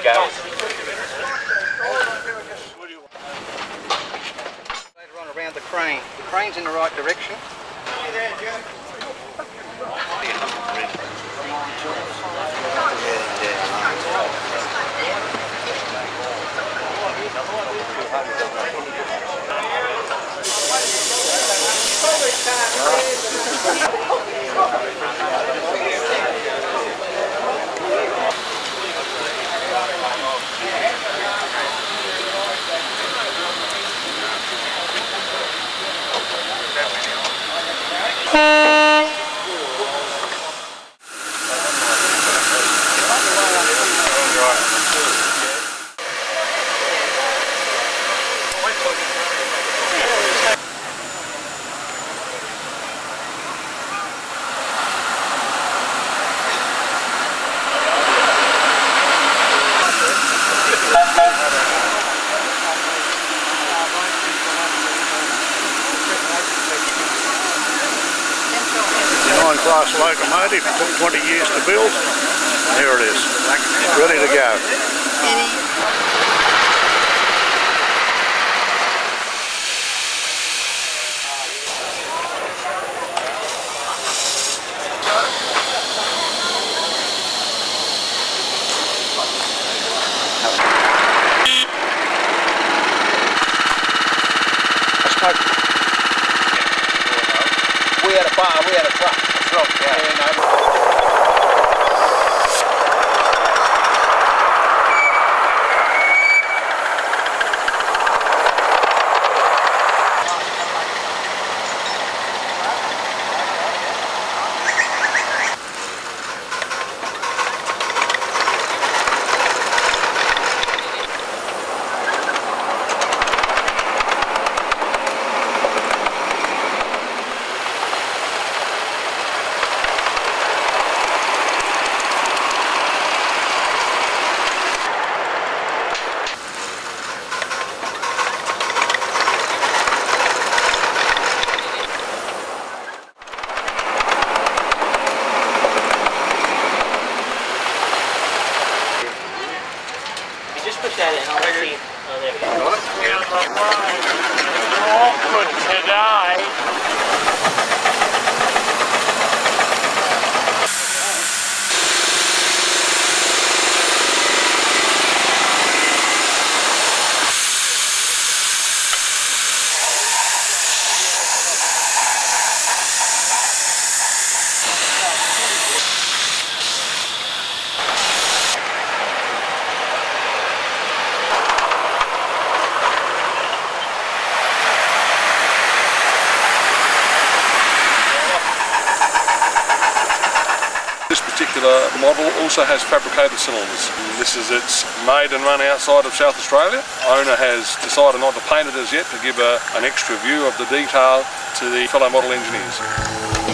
go. Later on around the crane. The crane's in the right direction. Class locomotive, took 20 years to build. Here it is, ready to go. We had a bar, we had a truck. Put that in, I'll see. Oh, there we go. Awkward today. This particular model also has fabricated cylinders. This is its made and run outside of South Australia. Owner has decided not to paint it as yet to give an extra view of the detail to the fellow model engineers.